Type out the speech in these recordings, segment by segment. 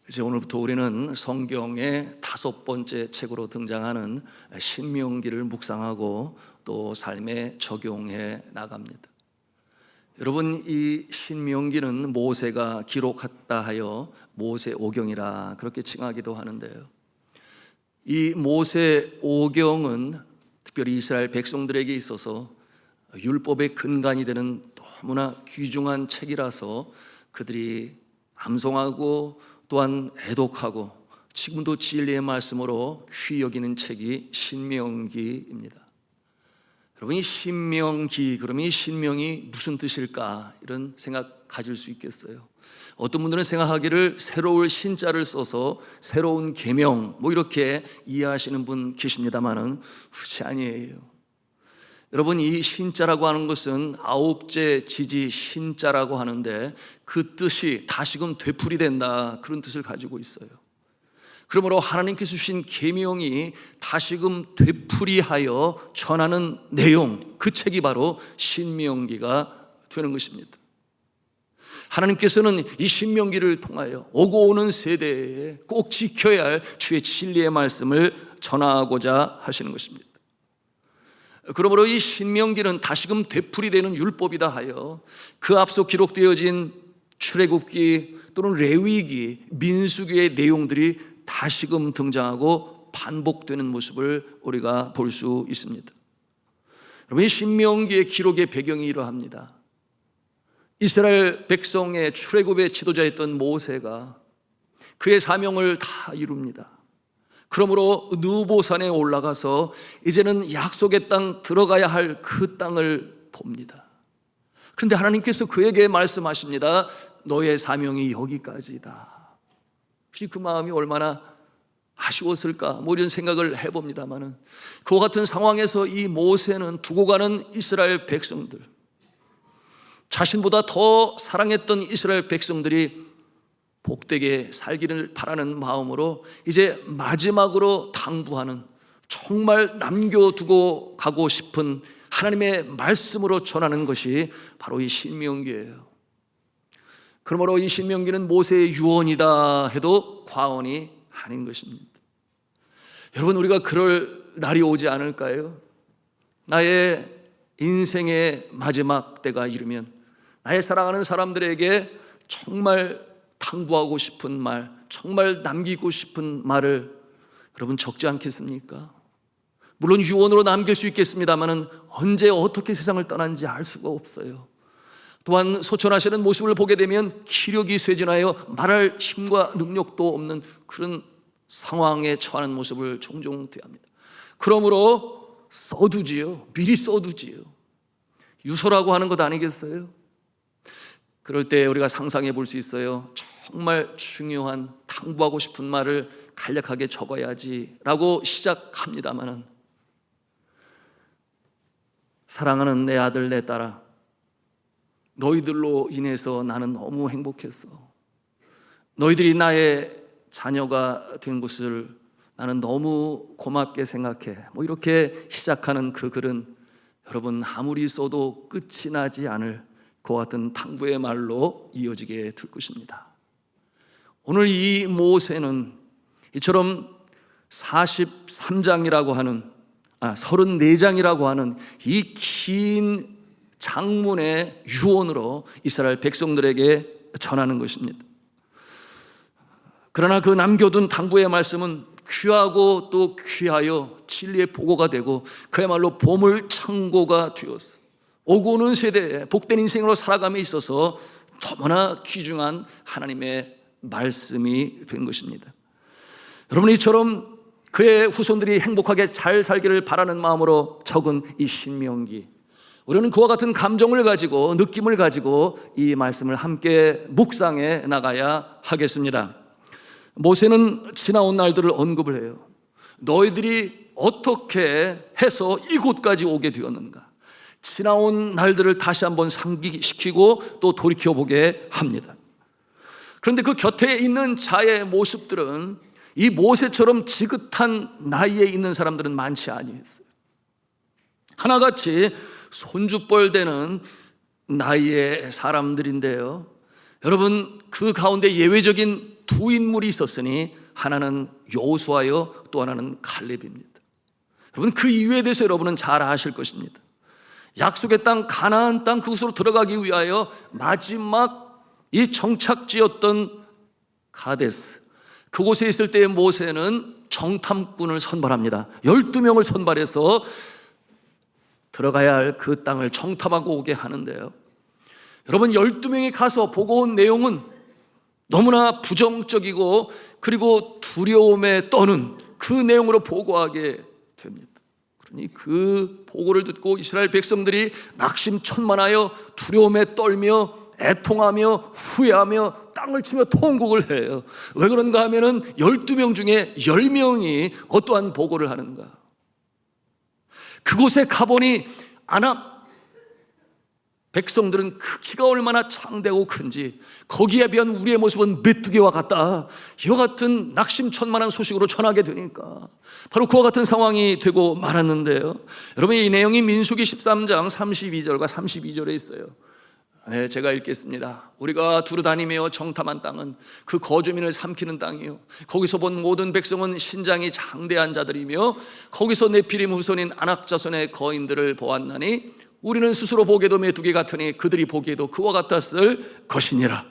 이제 오늘부터 우리는 성경의 5번째 책으로 등장하는 신명기를 묵상하고 또 삶에 적용해 나갑니다. 여러분, 이 신명기는 모세가 기록했다 하여 모세오경이라 그렇게 칭하기도 하는데요, 이 모세오경은 특별히 이스라엘 백성들에게 있어서 율법의 근간이 되는 너무나 귀중한 책이라서 그들이 암송하고 또한 애독하고 지금도 진리의 말씀으로 귀히 여기는 책이 신명기입니다. 여러분, 이 신명기, 그러면 이 신명이 무슨 뜻일까, 이런 생각 가질 수 있겠어요. 어떤 분들은 생각하기를 새로울 신자를 써서 새로운 계명 뭐 이렇게 이해하시는 분 계십니다만은 그렇지 아니에요. 여러분, 이 신자라고 하는 것은 아홉째 지지 신자라고 하는데 그 뜻이 다시금 되풀이된다, 그런 뜻을 가지고 있어요. 그러므로 하나님께서 주신 계명이 다시금 되풀이하여 전하는 내용, 그 책이 바로 신명기가 되는 것입니다. 하나님께서는 이 신명기를 통하여 오고 오는 세대에 꼭 지켜야 할 주의 진리의 말씀을 전하고자 하시는 것입니다. 그러므로 이 신명기는 다시금 되풀이되는 율법이다 하여 그 앞서 기록되어진 출애굽기 또는 레위기, 민수기의 내용들이 다시금 등장하고 반복되는 모습을 우리가 볼 수 있습니다. 여러분, 이 신명기의 기록의 배경이 이러합니다. 이스라엘 백성의 출애굽의 지도자였던 모세가 그의 사명을 다 이룹니다. 그러므로 느보산에 올라가서 이제는 약속의 땅 들어가야 할 그 땅을 봅니다. 그런데 하나님께서 그에게 말씀하십니다. 너의 사명이 여기까지다. 혹시 그 마음이 얼마나 아쉬웠을까, 뭐 이런 생각을 해봅니다만은, 그와 같은 상황에서 이 모세는 두고 가는 이스라엘 백성들, 자신보다 더 사랑했던 이스라엘 백성들이 복되게 살기를 바라는 마음으로 이제 마지막으로 당부하는, 정말 남겨두고 가고 싶은 하나님의 말씀으로 전하는 것이 바로 이 신명기예요. 그러므로 이 신명기는 모세의 유언이다 해도 과언이 아닌 것입니다. 여러분, 우리가 그럴 날이 오지 않을까요? 나의 인생의 마지막 때가 이르면 나의 사랑하는 사람들에게 정말 당부하고 싶은 말, 정말 남기고 싶은 말을 여러분 적지 않겠습니까? 물론 유언으로 남길 수 있겠습니다만 언제 어떻게 세상을 떠난지 알 수가 없어요. 또한 소천하시는 모습을 보게 되면 기력이 쇠진하여 말할 힘과 능력도 없는 그런 상황에 처하는 모습을 종종 대합니다. 그러므로 써두지요. 미리 써두지요. 유서라고 하는 것 아니겠어요? 그럴 때 우리가 상상해 볼 수 있어요. 정말 중요한 당부하고 싶은 말을 간략하게 적어야지라고 시작합니다마는, 사랑하는 내 아들 내 딸아, 너희들로 인해서 나는 너무 행복했어. 너희들이 나의 자녀가 된 것을 나는 너무 고맙게 생각해. 뭐 이렇게 시작하는 그 글은 여러분 아무리 써도 끝이 나지 않을 그와 같은 당부의 말로 이어지게 될 것입니다. 오늘 이 모세는 이처럼 43장이라고 하는 34장이라고 하는 이 긴 장문의 유언으로 이스라엘 백성들에게 전하는 것입니다. 그러나 그 남겨둔 당부의 말씀은 귀하고 또 귀하여 진리의 보고가 되고 그야말로 보물창고가 되었어. 오고 오는 세대에 복된 인생으로 살아감에 있어서 너무나 귀중한 하나님의 말씀이 된 것입니다. 여러분, 이처럼 그의 후손들이 행복하게 잘 살기를 바라는 마음으로 적은 이 신명기, 우리는 그와 같은 감정을 가지고, 느낌을 가지고 이 말씀을 함께 묵상해 나가야 하겠습니다. 모세는 지나온 날들을 언급을 해요. 너희들이 어떻게 해서 이곳까지 오게 되었는가, 지나온 날들을 다시 한번 상기시키고 또 돌이켜보게 합니다. 그런데 그 곁에 있는 자의 모습들은 이 모세처럼 지긋한 나이에 있는 사람들은 많지 아니했어요. 하나같이 손주뻘 되는 나이의 사람들인데요, 여러분, 그 가운데 예외적인 두 인물이 있었으니 하나는 여호수아요, 또 하나는 칼렙입니다. 여러분, 그 이유에 대해서 여러분은 잘 아실 것입니다. 약속의 땅 가나안 땅 그곳으로 들어가기 위하여 마지막 이 정착지였던 가데스, 그곳에 있을 때의 모세는 정탐꾼을 선발합니다. 12명을 선발해서 들어가야 할 그 땅을 정탐하고 오게 하는데요, 여러분, 12명이 가서 보고 온 내용은 너무나 부정적이고 그리고 두려움에 떠는 그 내용으로 보고하게 됩니다. 그러니 그 보고를 듣고 이스라엘 백성들이 낙심천만하여 두려움에 떨며 애통하며 후회하며 땅을 치며 통곡을 해요. 왜 그런가 하면은 12명 중에 10명이 어떠한 보고를 하는가? 그곳에 가보니 아낙 백성들은 크기가 얼마나 창대하고 큰지 거기에 비한 우리의 모습은 메뚜기와 같다. 이와 같은 낙심천만한 소식으로 전하게 되니까 바로 그와 같은 상황이 되고 말았는데요, 여러분, 이 내용이 민수기 13장 32절과 32절에 있어요. 네, 제가 읽겠습니다. 우리가 두루다니며 정탐한 땅은 그 거주민을 삼키는 땅이요, 거기서 본 모든 백성은 신장이 장대한 자들이며 거기서 네피림 후손인 아낙 자손의 거인들을 보았나니 우리는 스스로 보기에도 메뚜기 같으니 그들이 보기에도 그와 같았을 것이니라.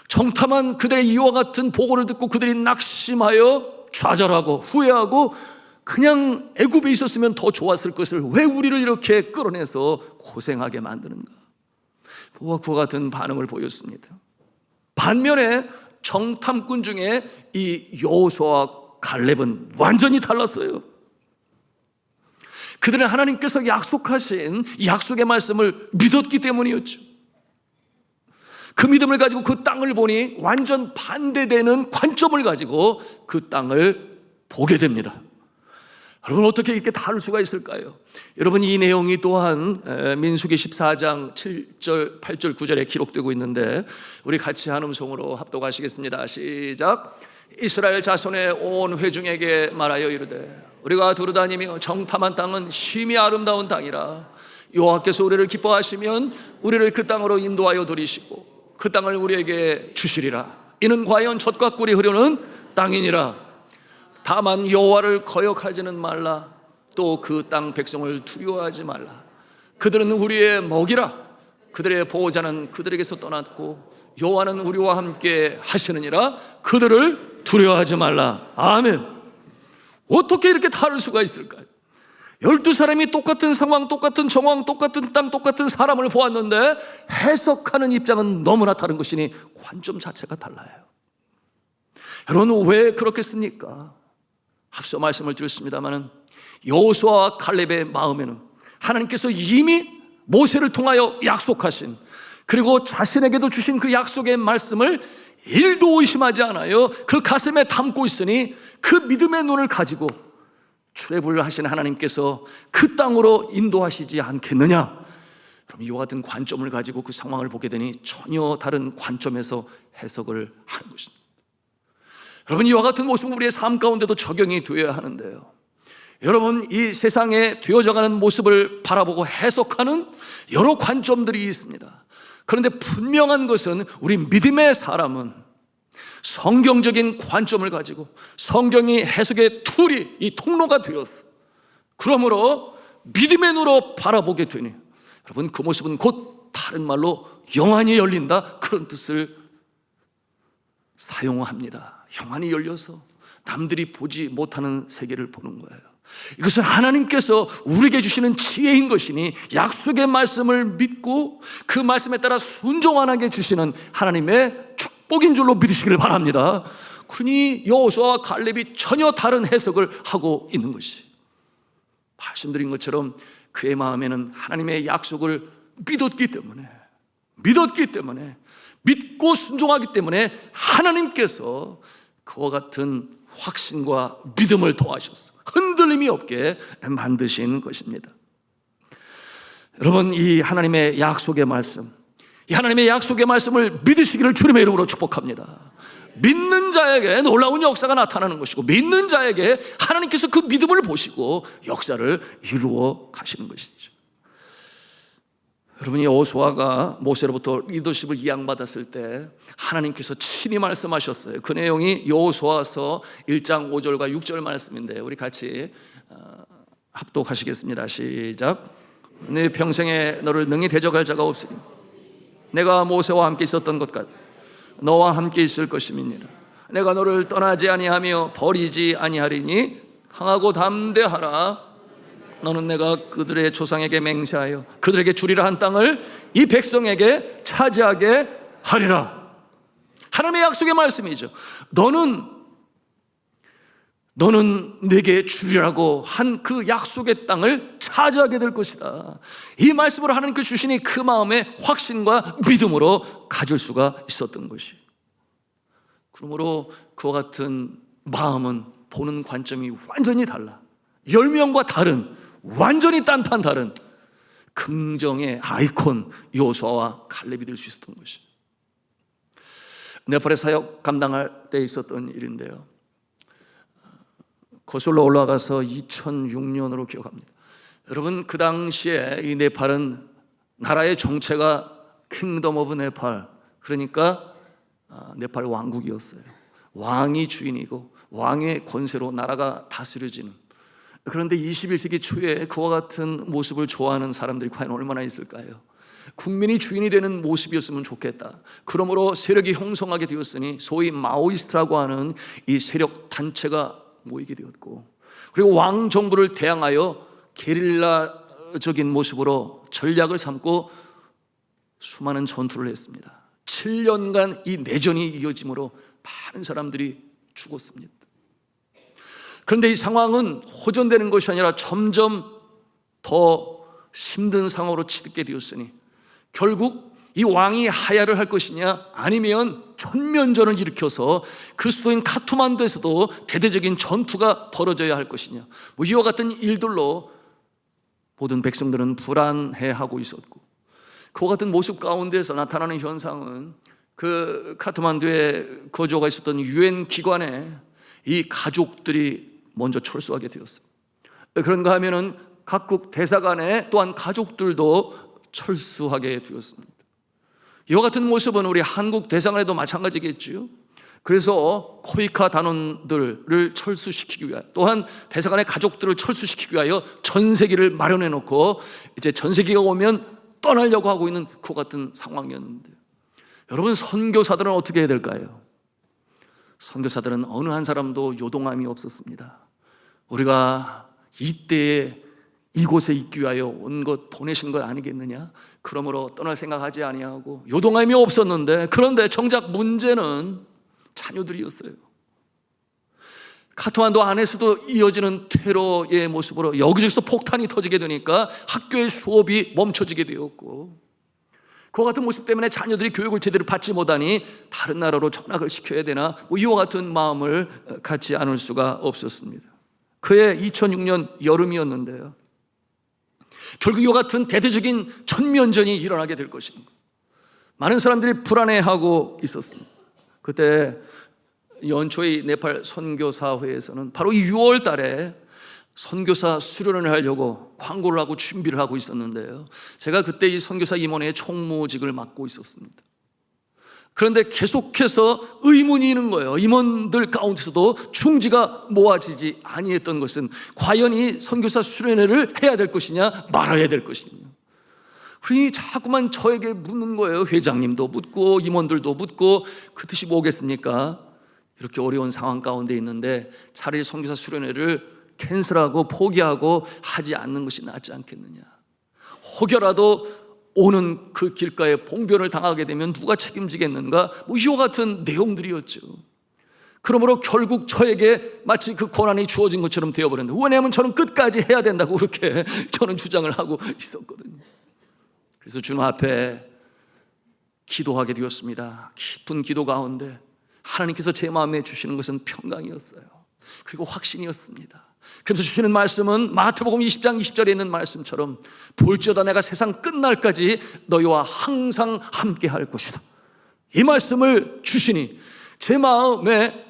정탐한 그들의 이와 같은 보고를 듣고 그들이 낙심하여 좌절하고 후회하고 그냥 애굽에 있었으면 더 좋았을 것을 왜 우리를 이렇게 끌어내서 고생하게 만드는가? 그와 같은 반응을 보였습니다. 반면에 정탐꾼 중에 이 여호수아와 갈렙은 완전히 달랐어요. 그들은 하나님께서 약속하신 약속의 말씀을 믿었기 때문이었죠. 그 믿음을 가지고 그 땅을 보니 완전 반대되는 관점을 가지고 그 땅을 보게 됩니다. 여러분, 어떻게 이렇게 다를 수가 있을까요? 여러분, 이 내용이 또한 민수기 14장 7절, 8절, 9절에 기록되고 있는데 우리 같이 한 음성으로 합독하시겠습니다. 시작. 이스라엘 자손의 온 회중에게 말하여 이르되 우리가 두루다니며 정탐한 땅은 심히 아름다운 땅이라. 여호와께서 우리를 기뻐하시면 우리를 그 땅으로 인도하여 들이시고 그 땅을 우리에게 주시리라. 이는 과연 젖과 꿀이 흐르는 땅이니라. 다만 여호와를 거역하지는 말라. 또 그 땅 백성을 두려워하지 말라. 그들은 우리의 먹이라. 그들의 보호자는 그들에게서 떠났고 여호와는 우리와 함께 하시느니라. 그들을 두려워하지 말라. 아멘. 어떻게 이렇게 다를 수가 있을까요? 12사람이 똑같은 상황, 똑같은 정황, 똑같은 땅, 똑같은 사람을 보았는데 해석하는 입장은 너무나 다른 것이니 관점 자체가 달라요. 여러분, 왜 그렇겠습니까? 앞서 말씀을 드렸습니다마는 여호수아와 칼렙의 마음에는 하나님께서 이미 모세를 통하여 약속하신, 그리고 자신에게도 주신 그 약속의 말씀을 1도 의심하지 않아요. 그 가슴에 담고 있으니 그 믿음의 눈을 가지고 출애굽을 하신 하나님께서 그 땅으로 인도하시지 않겠느냐? 그럼 이와 같은 관점을 가지고 그 상황을 보게 되니 전혀 다른 관점에서 해석을 하는 것입니다. 여러분, 이와 같은 모습은 우리의 삶 가운데도 적용이 되어야 하는데요, 여러분, 이 세상에 되어져가는 모습을 바라보고 해석하는 여러 관점들이 있습니다. 그런데 분명한 것은 우리 믿음의 사람은 성경적인 관점을 가지고 성경이 해석의 툴이, 이 통로가 되었어. 그러므로 믿음의 눈으로 바라보게 되니 여러분, 그 모습은 곧 다른 말로 영안이 열린다, 그런 뜻을 사용합니다. 영안이 열려서 남들이 보지 못하는 세계를 보는 거예요. 이것은 하나님께서 우리에게 주시는 지혜인 것이니 약속의 말씀을 믿고 그 말씀에 따라 순종하게 주시는 하나님의 축복인 줄로 믿으시기를 바랍니다. 그러니 여호수아와 갈렙이 전혀 다른 해석을 하고 있는 것이, 말씀드린 것처럼 그의 마음에는 하나님의 약속을 믿었기 때문에 믿고 순종하기 때문에 하나님께서 그와 같은 확신과 믿음을 더하셔서 흔들림이 없게 만드신 것입니다. 여러분, 이 하나님의 약속의 말씀, 이 하나님의 약속의 말씀을 믿으시기를 주님의 이름으로 축복합니다. 믿는 자에게 놀라운 역사가 나타나는 것이고, 믿는 자에게 하나님께서 그 믿음을 보시고 역사를 이루어 가시는 것이죠. 여러분이 여호수아가 모세로부터 리더십을 이양받았을 때 하나님께서 친히 말씀하셨어요. 그 내용이 여호수아서 1장 5절과 6절 말씀인데, 우리 같이 합독하시겠습니다. 시작. 네 평생에 너를 능히 대적할 자가 없으니 내가 모세와 함께 있었던 것 같아 너와 함께 있을 것임이니라. 내가 너를 떠나지 아니하며 버리지 아니하리니 강하고 담대하라. 너는 내가 그들의 조상에게 맹세하여 그들에게 주리라 한 땅을 이 백성에게 차지하게 하리라. 하나님의 약속의 말씀이죠. 너는 내게 주리라고 한 그 약속의 땅을 차지하게 될 것이다. 이 말씀으로 하나님께 주시니 그 마음에 확신과 믿음으로 가질 수가 있었던 것이. 그러므로 그와 같은 마음은 보는 관점이 완전히 달라. 10명과 다른, 완전히 딴판 다른 긍정의 아이콘 여호수아와 칼렙이 될 수 있었던 것이. 네팔의 사역 감당할 때 있었던 일인데요, 거슬러 올라가서 2006년으로 기억합니다. 여러분, 그 당시에 이 네팔은 나라의 정체가 킹덤 오브 네팔, 그러니까 네팔 왕국이었어요. 왕이 주인이고 왕의 권세로 나라가 다스려지는. 그런데 21세기 초에 그와 같은 모습을 좋아하는 사람들이 과연 얼마나 있을까요? 국민이 주인이 되는 모습이었으면 좋겠다. 그러므로 세력이 형성하게 되었으니 소위 마오이스트라고 하는 이 세력 단체가 모이게 되었고, 그리고 왕 정부를 대항하여 게릴라적인 모습으로 전략을 삼고 수많은 전투를 했습니다. 7년간 이 내전이 이어짐으로 많은 사람들이 죽었습니다. 그런데 이 상황은 호전되는 것이 아니라 점점 더 힘든 상황으로 치닫게 되었으니 결국 이 왕이 하야를 할 것이냐, 아니면 전면전을 일으켜서 그 수도인 카투만두에서도 대대적인 전투가 벌어져야 할 것이냐, 이와 같은 일들로 모든 백성들은 불안해하고 있었고, 그와 같은 모습 가운데서 나타나는 현상은 그 카트만두에 거주가 있었던 유엔 기관에 이 가족들이 먼저 철수하게 되었어요. 그런가 하면은 각국 대사관에 또한 가족들도 철수하게 되었습니다. 이와 같은 모습은 우리 한국 대사관에도 마찬가지겠지요. 그래서 코이카 단원들을 철수시키기 위하여, 또한 대사관의 가족들을 철수시키기 위하여 전세기를 마련해 놓고 이제 전세기가 오면 떠나려고 하고 있는 그 같은 상황이었는데, 여러분, 선교사들은 어떻게 해야 될까요? 선교사들은 어느 한 사람도 요동함이 없었습니다. 우리가 이때에 이곳에 있기 위하여 온 것, 보내신 것 아니겠느냐? 그러므로 떠날 생각하지 아니하고 요동함이 없었는데, 그런데 정작 문제는 자녀들이었어요. 카트만두 안에서도 이어지는 테러의 모습으로 여기저기서 폭탄이 터지게 되니까 학교의 수업이 멈춰지게 되었고, 그와 같은 모습 때문에 자녀들이 교육을 제대로 받지 못하니 다른 나라로 전학을 시켜야 되나, 이와 같은 마음을 갖지 않을 수가 없었습니다. 그해 2006년 여름이었는데요, 결국 이와 같은 대대적인 전면전이 일어나게 될 것입니다. 많은 사람들이 불안해하고 있었습니다. 그때 연초의 네팔 선교사회에서는 바로 이 6월 달에 선교사 수련을 하려고 광고를 하고 준비를 하고 있었는데요, 제가 그때 이 선교사 임원회의 총무직을 맡고 있었습니다. 그런데 계속해서 의문이 있는 거예요. 임원들 가운데서도 충지가 모아지지 아니했던 것은 과연 이 선교사 수련회를 해야 될 것이냐 말아야 될 것이냐. 그러니 자꾸만 저에게 묻는 거예요. 회장님도 묻고 임원들도 묻고, 그 뜻이 뭐겠습니까? 이렇게 어려운 상황 가운데 있는데 차라리 선교사 수련회를 캔슬하고 포기하고 하지 않는 것이 낫지 않겠느냐. 혹여라도 오는 그 길가에 봉변을 당하게 되면 누가 책임지겠는가, 이와 같은 내용들이었죠. 그러므로 결국 저에게 마치 그 권한이 주어진 것처럼 되어버렸는데, 왜냐하면 저는 끝까지 해야 된다고 그렇게 저는 주장을 하고 있었거든요. 그래서 주님 앞에 기도하게 되었습니다. 깊은 기도 가운데 하나님께서 제 마음에 주시는 것은 평강이었어요. 그리고 확신이었습니다. 그래서 주시는 말씀은 마태복음 20장 20절에 있는 말씀처럼 볼지어다 내가 세상 끝날까지 너희와 항상 함께 할 것이다. 이 말씀을 주시니 제 마음에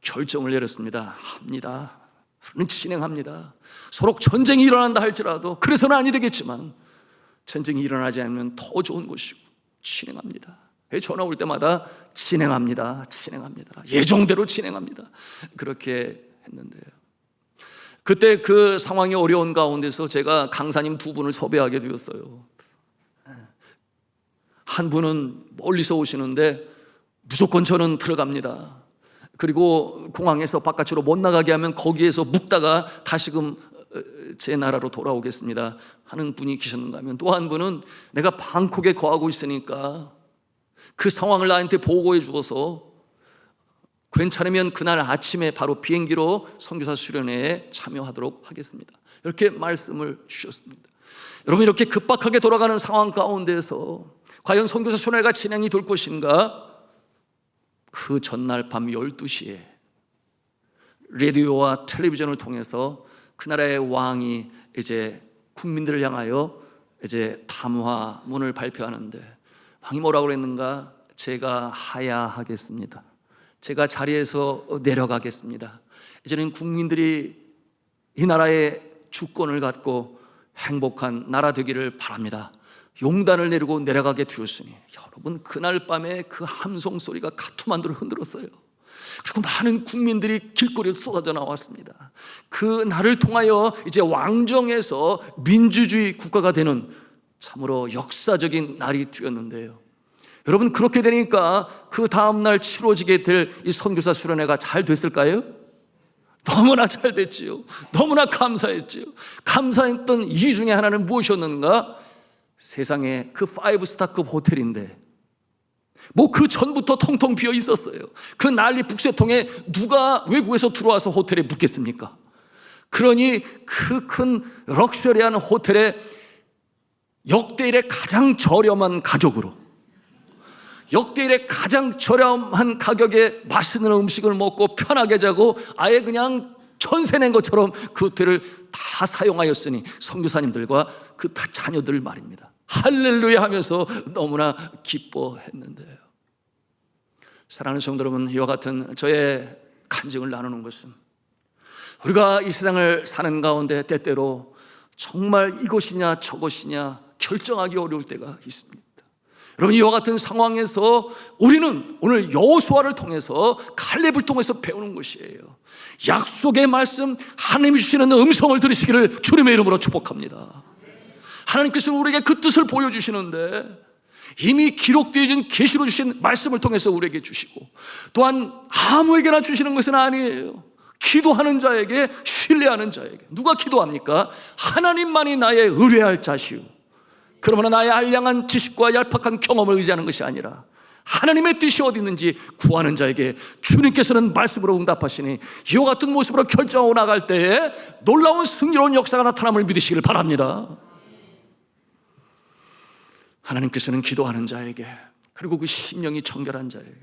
결정을 내렸습니다. 합니다. 우리는 진행합니다. 서로 전쟁이 일어난다 할지라도, 그래서는 아니 되겠지만 전쟁이 일어나지 않으면 더 좋은 것이고 진행합니다. 전화 올 때마다 진행합니다. 예정대로 진행합니다. 그렇게 했는데요, 그때 그 상황이 어려운 가운데서 제가 강사님 두 분을 섭외하게 되었어요. 한 분은 멀리서 오시는데 무조건 저는 들어갑니다. 그리고 공항에서 바깥으로 못 나가게 하면 거기에서 묵다가 다시금 제 나라로 돌아오겠습니다 하는 분이 계셨는가 하면, 또 한 분은 내가 방콕에 거하고 있으니까 그 상황을 나한테 보고해 주어서 괜찮으면 그날 아침에 바로 비행기로 선교사 수련회에 참여하도록 하겠습니다, 이렇게 말씀을 주셨습니다. 여러분, 이렇게 급박하게 돌아가는 상황 가운데서 과연 선교사 수련회가 진행이 될 것인가? 그 전날 밤 12시에 라디오와 텔레비전을 통해서 그 나라의 왕이 이제 국민들을 향하여 이제 담화문을 발표하는데, 왕이 뭐라고 그랬는가? 제가 하야하겠습니다. 제가 자리에서 내려가겠습니다. 이제는 국민들이 이 나라의 주권을 갖고 행복한 나라 되기를 바랍니다. 용단을 내리고 내려가게 되었으니, 여러분, 그날 밤에 그 함성 소리가 카트만두를 흔들었어요. 그리고 많은 국민들이 길거리에서 쏟아져 나왔습니다. 그 날을 통하여 이제 왕정에서 민주주의 국가가 되는 참으로 역사적인 날이 되었는데요, 여러분, 그렇게 되니까 그 다음날 치러지게 될 이 선교사 수련회가 잘 됐을까요? 너무나 잘 됐지요. 너무나 감사했지요. 감사했던 이유 중에 하나는 무엇이었는가? 세상에 그 5스타급 호텔인데 뭐 그 전부터 텅텅 비어 있었어요. 그 난리 북새통에 누가 외국에서 들어와서 호텔에 묵겠습니까? 그러니 그 큰 럭셔리한 호텔에 역대 이래 가장 저렴한 가격으로, 역대 이래 가장 저렴한 가격에 맛있는 음식을 먹고 편하게 자고 아예 그냥 전세 낸 것처럼 그 호텔을 다 사용하였으니 선교사님들과 그 자녀들 말입니다. 할렐루야 하면서 너무나 기뻐했는데요, 사랑하는 성도 여러분, 이와 같은 저의 간증을 나누는 것은 우리가 이 세상을 사는 가운데 때때로 정말 이것이냐 저것이냐 결정하기 어려울 때가 있습니다. 여러분, 이와 같은 상황에서 우리는 오늘 여호수아를 통해서, 갈렙을 통해서 배우는 것이에요. 약속의 말씀, 하나님이 주시는 음성을 들으시기를 주님의 이름으로 축복합니다. 하나님께서 우리에게 그 뜻을 보여주시는데, 이미 기록되어진 계시로 주신 말씀을 통해서 우리에게 주시고, 또한 아무에게나 주시는 것은 아니에요. 기도하는 자에게, 신뢰하는 자에게. 누가 기도합니까? 하나님만이 나의 의뢰할 자시오. 그러므로 나의 알량한 지식과 얄팍한 경험을 의지하는 것이 아니라 하나님의 뜻이 어디 있는지 구하는 자에게 주님께서는 말씀으로 응답하시니, 이와 같은 모습으로 결정하고 나갈 때에 놀라운 승리로운 역사가 나타남을 믿으시길 바랍니다. 하나님께서는 기도하는 자에게, 그리고 그 심령이 청결한 자에게,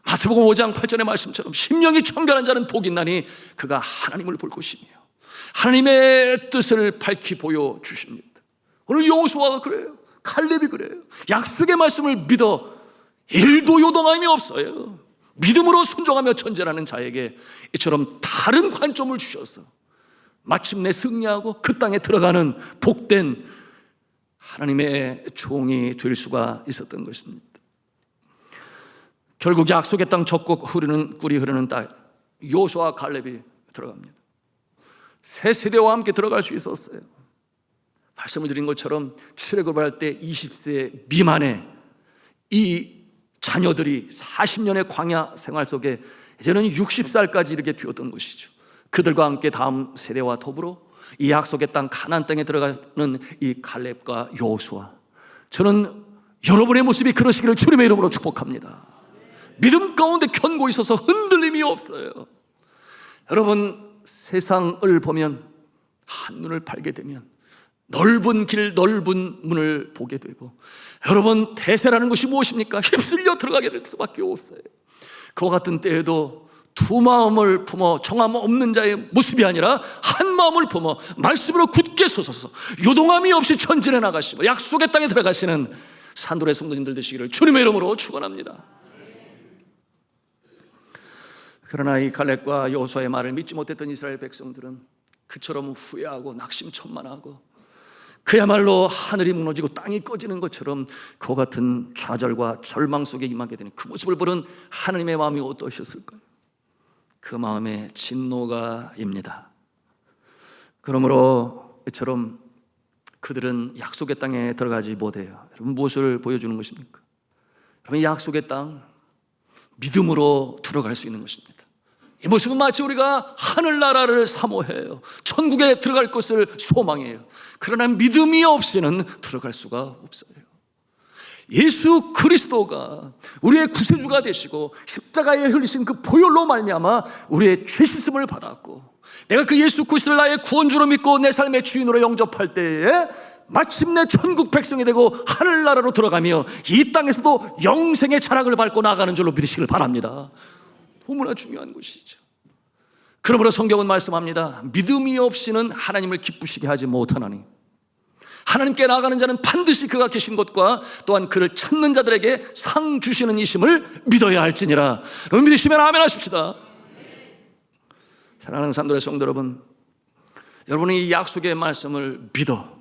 마태복음 5장 8절의 말씀처럼 심령이 청결한 자는 복이 있나니 그가 하나님을 볼 것이며 하나님의 뜻을 밝히 보여주십니다. 오늘 여호수아가 그래요. 갈렙이 그래요. 약속의 말씀을 믿어 일도 요동함이 없어요. 믿음으로 순종하며 전진하는 자에게 이처럼 다른 관점을 주셔서 마침내 승리하고 그 땅에 들어가는 복된 하나님의 종이 될 수가 있었던 것입니다. 결국 약속의 땅 적국 꿀이 흐르는 딸 여호수아와 갈렙이 들어갑니다. 새 세대와 함께 들어갈 수 있었어요. 말씀을 드린 것처럼 출애굽을 할 때 20세 미만의 이 자녀들이 40년의 광야 생활 속에 이제는 60살까지 이르게 되었던 것이죠. 그들과 함께 다음 세대와 더불어 이 약속의 땅 가나안 땅에 들어가는 이 갈렙과 여호수아, 저는 여러분의 모습이 그러시기를 주님의 이름으로 축복합니다. 믿음 가운데 견고 있어서 흔들림이 없어요. 여러분, 세상을 보면, 한눈을 팔게 되면 넓은 길, 넓은 문을 보게 되고, 여러분, 대세라는 것이 무엇입니까? 휩쓸려 들어가게 될 수밖에 없어요. 그와 같은 때에도 두 마음을 품어 정함 없는 자의 모습이 아니라 한 마음을 품어 말씀으로 굳게 서서서 요동함이 없이 전진해 나가시고 약속의 땅에 들어가시는 산돌의 성도님들 되시기를 주님의 이름으로 축원합니다. 그러나 이 갈렙과 여호수아의 말을 믿지 못했던 이스라엘 백성들은 그처럼 후회하고 낙심천만하고 그야말로 하늘이 무너지고 땅이 꺼지는 것처럼 그와 같은 좌절과 절망 속에 임하게 되는 그 모습을 보는 하나님의 마음이 어떠셨을까요? 그 마음에 진노가 입니다. 그러므로 이처럼 그들은 약속의 땅에 들어가지 못해요. 여러분, 무엇을 보여주는 것입니까? 여러분, 약속의 땅, 믿음으로 들어갈 수 있는 것입니다. 이 모습은 마치 우리가 하늘나라를 사모해요. 천국에 들어갈 것을 소망해요. 그러나 믿음이 없이는 들어갈 수가 없어요. 예수 그리스도가 우리의 구세주가 되시고 십자가에 흘리신 그 보혈로 말미암아 우리의 죄 씻음을 받았고, 내가 그 예수 그리스도를 나의 구원주로 믿고 내 삶의 주인으로 영접할 때에 마침내 천국 백성이 되고 하늘나라로 들어가며 이 땅에서도 영생의 자락을 밟고 나가는 줄로 믿으시길 바랍니다. 너무나 중요한 것이죠. 그러므로 성경은 말씀합니다. 믿음이 없이는 하나님을 기쁘시게 하지 못하나니 하나님께 나아가는 자는 반드시 그가 계신 것과 또한 그를 찾는 자들에게 상 주시는 이심을 믿어야 할지니라. 여러분, 믿으시면 아멘 하십시다. 사랑하는 산도의 성도 여러분, 여러분이 이 약속의 말씀을 믿어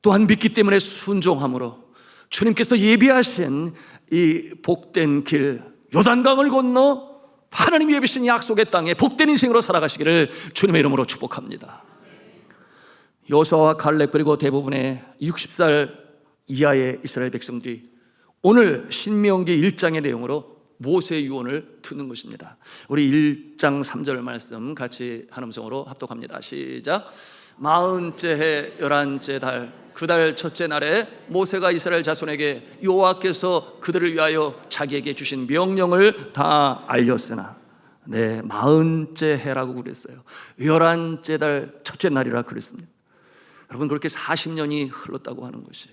또한 믿기 때문에 순종함으로 주님께서 예비하신 이 복된 길, 요단강을 건너 하나님이 예비하신 약속의 땅에 복된 인생으로 살아가시기를 주님의 이름으로 축복합니다. 여호수아와 갈렙 그리고 대부분의 60살 이하의 이스라엘 백성들이 오늘 신명기 1장의 내용으로 모세 유언을 듣는 것입니다. 우리 1장 3절 말씀 같이 한 음성으로 합독합니다. 시작. 40째 해 11째 달 그 달 첫째 날에 모세가 이스라엘 자손에게 여호와께서 그들을 위하여 자기에게 주신 명령을 다 알렸으나, 네, 40째 해라고 그랬어요. 11째 달 첫째 날이라 그랬습니다. 여러분, 그렇게 40년이 흘렀다고 하는 것이,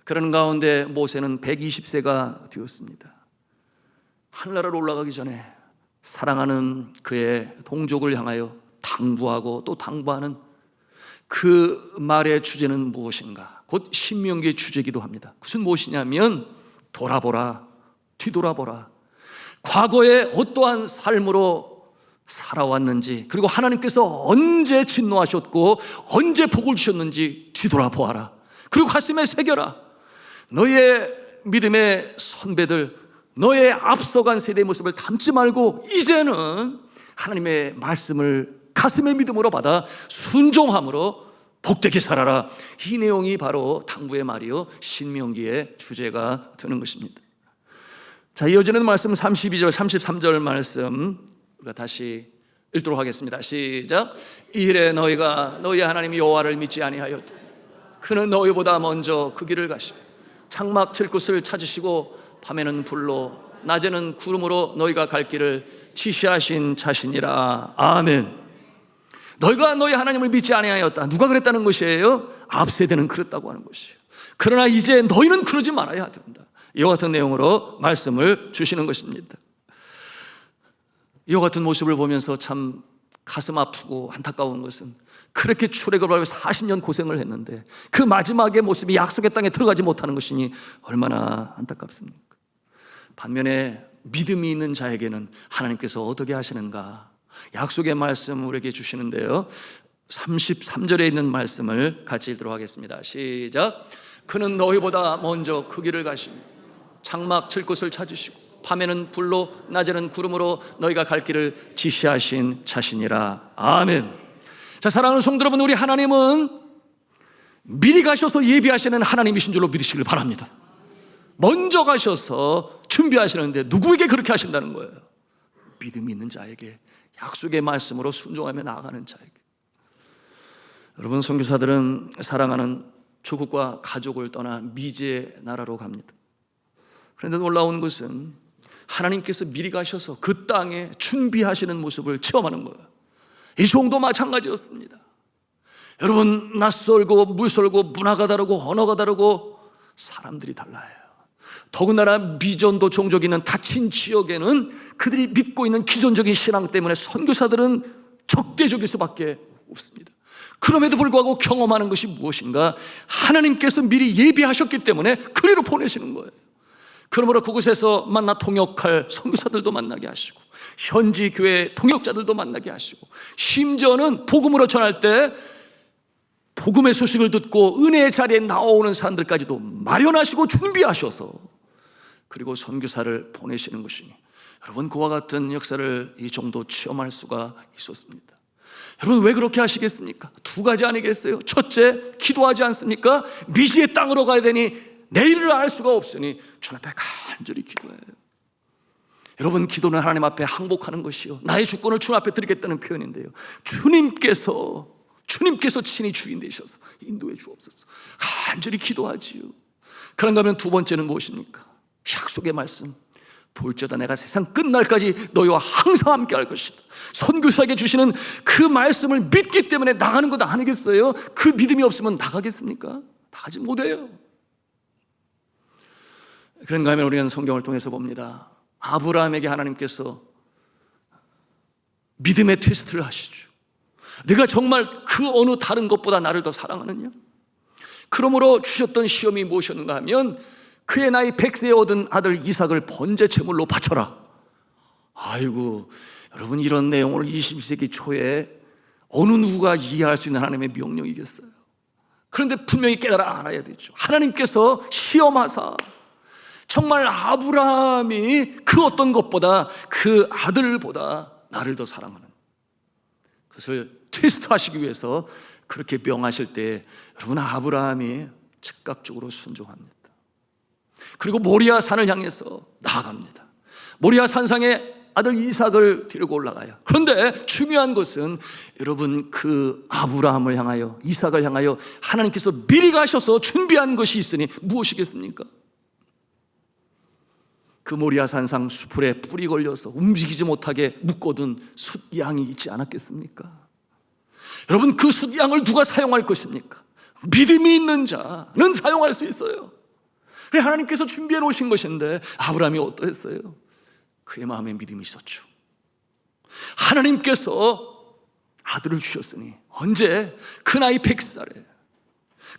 그런 가운데 모세는 120세가 되었습니다. 하늘나라로 올라가기 전에 사랑하는 그의 동족을 향하여 당부하고 또 당부하는 그 말의 주제는 무엇인가? 곧 신명기의 주제이기도 합니다. 그것은 무엇이냐면 돌아보라, 뒤돌아보라. 과거에 어떠한 삶으로 살아왔는지, 그리고 하나님께서 언제 진노하셨고 언제 복을 주셨는지 뒤돌아보아라. 그리고 가슴에 새겨라. 너의 믿음의 선배들, 너의 앞서간 세대의 모습을 담지 말고 이제는 하나님의 말씀을 가슴의 믿음으로 받아 순종함으로 복되게 살아라. 이 내용이 바로 당부의 말이요 신명기의 주제가 되는 것입니다. 자, 이어지는 말씀 32절 33절 말씀 우리가 다시 읽도록 하겠습니다. 시작. 이일에 너희가 너희 하나님 여호와를 믿지 아니하였다. 그는 너희보다 먼저 그 길을 가시고 장막 칠 곳을 찾으시고 밤에는 불로 낮에는 구름으로 너희가 갈 길을 지시하신 자신이라. 아멘. 너희가 너희 하나님을 믿지 아니하였다. 누가 그랬다는 것이에요? 앞세대는 그랬다고 하는 것이에요. 그러나 이제 너희는 그러지 말아야 된다. 이와 같은 내용으로 말씀을 주시는 것입니다. 이와 같은 모습을 보면서 참 가슴 아프고 안타까운 것은, 그렇게 출애굽을 밟고 40년 고생을 했는데 그 마지막의 모습이 약속의 땅에 들어가지 못하는 것이니 얼마나 안타깝습니까? 반면에 믿음이 있는 자에게는 하나님께서 어떻게 하시는가? 약속의 말씀 우리에게 주시는데요, 33절에 있는 말씀을 같이 읽도록 하겠습니다. 시작. 그는 너희보다 먼저 그 길을 가시고 장막 칠 곳을 찾으시고 밤에는 불로 낮에는 구름으로 너희가 갈 길을 지시하신 자신이라. 아멘. 자, 사랑하는 성도 여러분, 우리 하나님은 미리 가셔서 예비하시는 하나님이신 줄로 믿으시길 바랍니다. 먼저 가셔서 준비하시는데 누구에게 그렇게 하신다는 거예요? 믿음 있는 자에게, 약속의 말씀으로 순종하며 나아가는 자에게. 여러분, 선교사들은 사랑하는 조국과 가족을 떠나 미지의 나라로 갑니다. 그런데 놀라운 것은 하나님께서 미리 가셔서 그 땅에 준비하시는 모습을 체험하는 거예요. 이송도 마찬가지였습니다. 여러분, 낯설고 물설고 문화가 다르고 언어가 다르고 사람들이 달라요. 더군다나 미전도 종족이 있는 닫힌 지역에는 그들이 믿고 있는 기존적인 신앙 때문에 선교사들은 적대적일 수밖에 없습니다. 그럼에도 불구하고 경험하는 것이 무엇인가? 하나님께서 미리 예비하셨기 때문에 그리로 보내시는 거예요. 그러므로 그곳에서 만나 통역할 선교사들도 만나게 하시고 현지 교회 동역자들도 만나게 하시고, 심지어는 복음으로 전할 때 복음의 소식을 듣고 은혜의 자리에 나오는 사람들까지도 마련하시고 준비하셔서 그리고 선교사를 보내시는 것이니, 여러분 그와 같은 역사를 이 정도 체험할 수가 있었습니다. 여러분 왜 그렇게 하시겠습니까? 두 가지 아니겠어요? 첫째, 기도하지 않습니까? 미지의 땅으로 가야 되니 내일을 알 수가 없으니 주님 앞에 간절히 기도해요. 여러분 기도는 하나님 앞에 항복하는 것이요, 나의 주권을 주님 앞에 드리겠다는 표현인데요, 주님께서 친히 주인 되셔서 인도해 주옵소서. 간절히 기도하지요. 그런가 하면 두 번째는 무엇입니까? 약속의 말씀. 볼지어다 내가 세상 끝날까지 너희와 항상 함께 할 것이다. 선교사에게 주시는 그 말씀을 믿기 때문에 나가는 것 아니겠어요? 그 믿음이 없으면 나가겠습니까? 나가지 못해요. 그런가 하면 우리는 성경을 통해서 봅니다. 아브라함에게 하나님께서 믿음의 테스트를 하시죠. 네가 정말 그 어느 다른 것보다 나를 더 사랑하느냐? 그러므로 주셨던 시험이 무엇이었는가 하면, 그의 나이 100세에 얻은 아들 이삭을 번제 제물로 바쳐라. 아이고, 여러분 이런 내용을 21세기 초에 어느 누구가 이해할 수 있는 하나님의 명령이겠어요? 그런데 분명히 깨달아 알아야 되죠. 하나님께서 시험하사 정말 아브라함이 그 어떤 것보다, 그 아들보다 나를 더 사랑하는 그것을 테스트하시기 위해서 그렇게 명하실 때, 여러분 아브라함이 즉각적으로 순종합니다. 그리고 모리아 산을 향해서 나아갑니다. 모리아 산상에 아들 이삭을 데리고 올라가요. 그런데 중요한 것은, 여러분 그 아브라함을 향하여, 이삭을 향하여 하나님께서 미리 가셔서 준비한 것이 있으니 무엇이겠습니까? 그 모리아 산상 수풀에 뿔이 걸려서 움직이지 못하게 묶어둔 숫양이 있지 않았겠습니까? 여러분 그 숫양을 누가 사용할 것입니까? 믿음이 있는 자는 사용할 수 있어요. 그래 하나님께서 준비해 놓으신 것인데, 아브라함이 어떠했어요? 그의 마음에 믿음이 있었죠. 하나님께서 아들을 주셨으니, 언제? 그 나이 100살에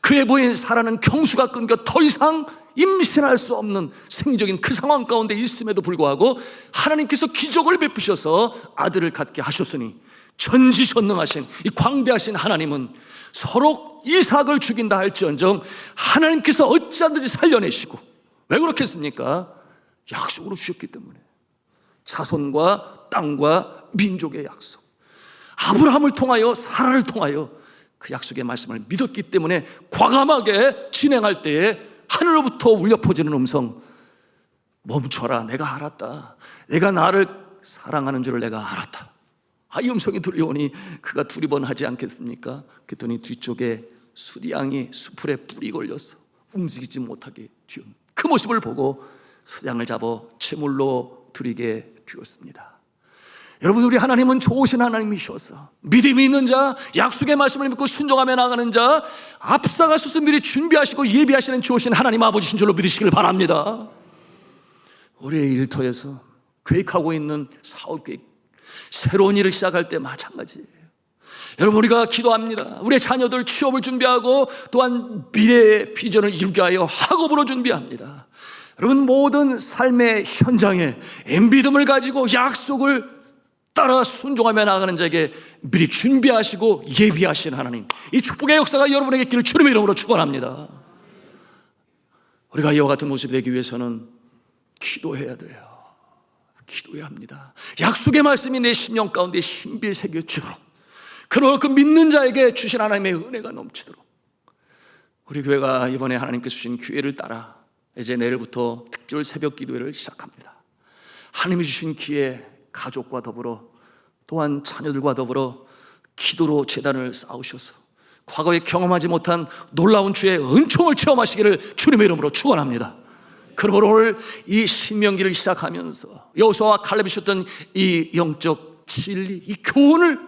그의 부인 사라는 경수가 끊겨 더 이상 임신할 수 없는 생적인 그 상황 가운데 있음에도 불구하고 하나님께서 기적을 베푸셔서 아들을 갖게 하셨으니, 전지전능하신 이 광대하신 하나님은 서로 이삭을 죽인다 할지언정 하나님께서 어찌하든지 살려내시고, 왜 그렇겠습니까? 약속으로 주셨기 때문에. 자손과 땅과 민족의 약속, 아브라함을 통하여 사라를 통하여 그 약속의 말씀을 믿었기 때문에 과감하게 진행할 때에 하늘로부터 울려 퍼지는 음성, 멈춰라, 내가 알았다. 내가 나를 사랑하는 줄을 내가 알았다. 이 음성이 들려오니 그가 두리번하지 않겠습니까? 그랬더니 뒤쪽에 수양이 수풀에 뿔이 걸려서 움직이지 못하게 뒤은 그 모습을 보고 수양을 잡아 제물로 드리게 되었습니다. 여러분 우리 하나님은 좋으신 하나님이셔서 믿음이 있는 자, 약속의 말씀을 믿고 순종하며 나가는 자, 앞서가셔서 미리 준비하시고 예비하시는 좋으신 하나님 아버지신 줄로 믿으시길 바랍니다. 우리의 일터에서 계획하고 있는 사업 계획, 새로운 일을 시작할 때 마찬가지예요. 여러분 우리가 기도합니다. 우리의 자녀들 취업을 준비하고 또한 미래의 비전을 이루게 하여 학업으로 준비합니다. 여러분 모든 삶의 현장에 믿음을 가지고 약속을 따라 순종하며 나가는 자에게 미리 준비하시고 예비하신 하나님, 이 축복의 역사가 여러분에게 있기를 주님의 이름으로 축원합니다. 우리가 이와 같은 모습이 되기 위해서는 기도해야 돼요. 기도해야 합니다. 약속의 말씀이 내 심령 가운데 신비에 새겨지도록, 그러므로 그 믿는 자에게 주신 하나님의 은혜가 넘치도록, 우리 교회가 이번에 하나님께서 주신 기회를 따라 이제 내일부터 특별 새벽 기도회를 시작합니다. 하나님이 주신 기회, 가족과 더불어 또한 자녀들과 더불어 기도로 제단을 쌓으셔서 과거에 경험하지 못한 놀라운 주의 은총을 체험하시기를 주님의 이름으로 축원합니다. 그러므로 오늘 이 신명기를 시작하면서 여호수아와 칼렙이 주셨던 이 영적 진리, 이 교훈을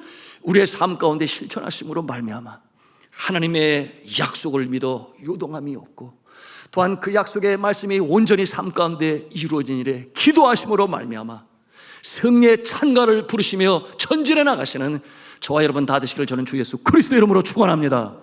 우리의 삶 가운데 실천하심으로 말미암아 하나님의 약속을 믿어 요동함이 없고, 또한 그 약속의 말씀이 온전히 삶 가운데 이루어진 일에 기도하심으로 말미암아 승리의 찬가를 부르시며 전진해 나가시는 저와 여러분 다 되시기를 저는 주 예수 그리스도 이름으로 축원합니다.